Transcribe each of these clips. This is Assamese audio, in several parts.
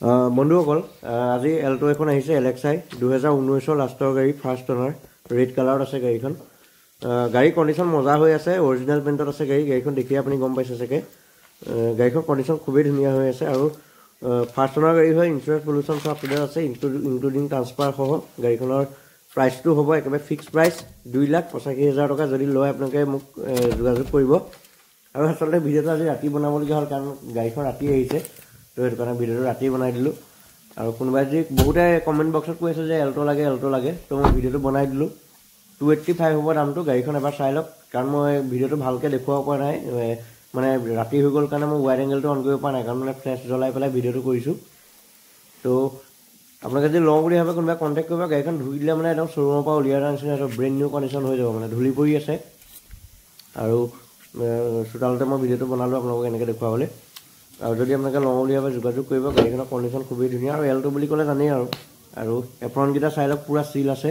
বন্ধুসকল আজি এল্টো এখন আহিছে এলেক্সাই 2019 লাষ্টৰ গাড়ী ফাৰ্ষ্ট অনাৰ ৰেড কালাৰত আছে গাড়ীখন গাড়ী কণ্ডিশ্যন মজা হৈ আছে অৰিজিনেল পেইণ্টত আছে গাড়ীখন দেখি আপুনি গম পাইছে চাগে গাড়ীখন কণ্ডিশ্যন খুবেই ধুনীয়া হৈ আছে আৰু ফাৰ্ষ্ট অনাৰ গাড়ী হয় ইঞ্চুৰেঞ্চ পলিউশ্যন সব আপডেট আছে ইনক্লুডিং ট্ৰান্সফাৰ সহ গাড়ীখনৰ প্ৰাইচটো হ'ব একেবাৰে ফিক্স প্ৰাইচ 2,85,000 টকা যদি লয় আপোনালোকে মোক যোগাযোগ কৰিব আৰু আচলতে ভিডিঅ'টো আজি ৰাতি বনাবলগীয়া হ'ল কাৰণ গাড়ীখন ৰাতি আহিছে তো সেইটো কাৰণে ভিডিঅ'টো ৰাতি বনাই দিলোঁ আৰু কোনোবাই যদি বহুতে কমেণ্ট বক্সত কৈ আছে যে এল্টো লাগে তো মই ভিডিঅ'টো বনাই দিলোঁ 285 হ'ব দামটো গাড়ীখন এবাৰ চাই লওক কাৰণ মই ভিডিঅ'টো ভালকৈ দেখুৱাব পৰা নাই মানে ৰাতি হৈ গ'ল কাৰণে মই ৱাইড এংগেলটো অন কৰিব পৰা নাই কাৰণ মানে ফ্লেছ জ্বলাই পেলাই ভিডিঅ'টো কৰিছোঁ তো আপোনালোকে যদি লওঁ বুলি ভাবে কোনোবাই কণ্টেক্ট কৰিব গাড়ীখন ধুই দিলে মানে একদম শ্ব'ৰুমৰ পৰা উলিয়াই অনা নিচিনা এটা ব্ৰেণ্ড নিউ কণ্ডিশ্যন হৈ যাব মানে ধূলি পৰি আছে আৰু চোতালতে মই ভিডিঅ'টো বনালোঁ আপোনালোকক এনেকৈ দেখুৱাবলৈ আৰু যদি আপোনালোকে লওঁ বুলি ভাবে যোগাযোগ কৰিব গাড়ীখনৰ কণ্ডিশ্যন খুবেই ধুনীয়া আৰু এল্টো বুলি ক'লে জানেই আৰু এপ্ৰনকেইটা চাই লওক পূৰা চিল আছে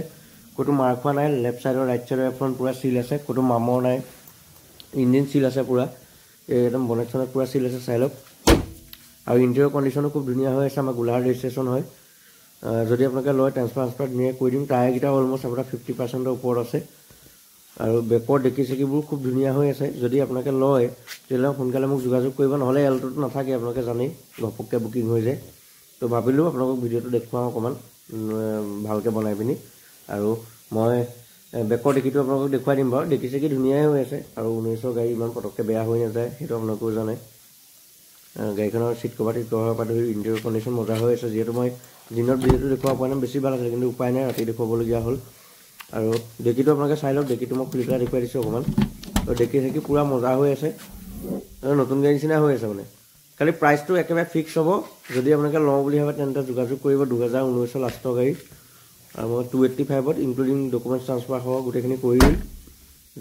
ক'তো মাৰ খোৱা নাই লেফ্ট ছাইডৰ ৰাইট ছাইডৰ এপ্ৰন পূৰা চিল আছে ক'তো মামৰ নাই ইঞ্জিন চিল আছে পূৰা একদম বনেট চনেট পূৰা চিল আছে চাই লওক আৰু ইণ্টেৰিয়ৰ কণ্ডিশ্যনো খুব ধুনীয়া হৈ আছে আমাৰ গোলাঘাট ৰেজিষ্ট্ৰেশ্যন হয় যদি আপোনালোকে লয় ট্ৰান্সফাৰ ধুনীয়াকৈ কৰি দিম টায়াৰকেইটা অলমষ্ট আপোনাৰ 50% ওপৰত আছে আৰু বেকৰ ডেকি চেকিবোৰ খুব ধুনীয়া হৈ আছে যদি আপোনালোকে লয় তেতিয়াহ'লে সোনকালে মোক যোগাযোগ কৰিব নহ'লে এল্টোটো নাথাকে আপোনালোকে জানেই ঘপককৈ বুকিং হৈ যায় তো ভাবিলোঁ আপোনালোকক ভিডিঅ'টো দেখুৱাওঁ অকণমান ভালকৈ বনাই পিনি আৰু মই বেকৰ ডেকিটো আপোনালোকক দেখুৱাই দিম বাৰু ডেকি চেকি ধুনীয়াই হৈ আছে আৰু 1900 গাড়ী ইমান পটককৈ বেয়া হৈ নাযায় সেইটো আপোনালোকেও জানে গাড়ীখনৰ চিট কভাৰ পৰা ধৰি ইণ্টেৰিয়ৰ কণ্ডিশ্যন মজা হৈ আছে যিহেতু মই দিনত ভিডিঅ'টো দেখুৱাব পৰা নাই বেছি ভাল আছে কিন্তু উপায় নাই ৰাতি দেখুৱাবলগীয়া হ'ল আৰু ডেকিটো আপোনালোকে চাই লওক ডেকিটো মই খুলি পেলাই দেখুৱাই দিছোঁ অকণমান আৰু ডেকি চেকি পূৰা মজা হৈ আছে আৰু নতুন গাড়ী নিচিনা হৈ আছে মানে খালি প্ৰাইচটো একেবাৰে ফিক্স হ'ব যদি আপোনালোকে লওঁ বুলি ভাবে তেন্তে যোগাযোগ কৰিব 2019 লাষ্টৰ গাড়ী আৰু মই 285ত ইনক্লুডিং ডকুমেণ্টছ ট্ৰান্সফাৰ সহ গোটেইখিনি কৰি দিম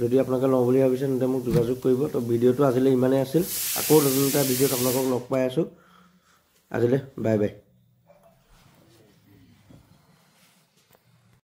যদি আপোনালোকে লওঁ বুলি ভাবিছে তেন্তে মোক যোগাযোগ কৰিব তো ভিডিঅ'টো আজিলৈ ইমানেই আছিল আকৌ নতুন এটা ভিডিঅ'ত আপোনালোকক লগ পাই আছোঁ আজিলৈ বাই বাই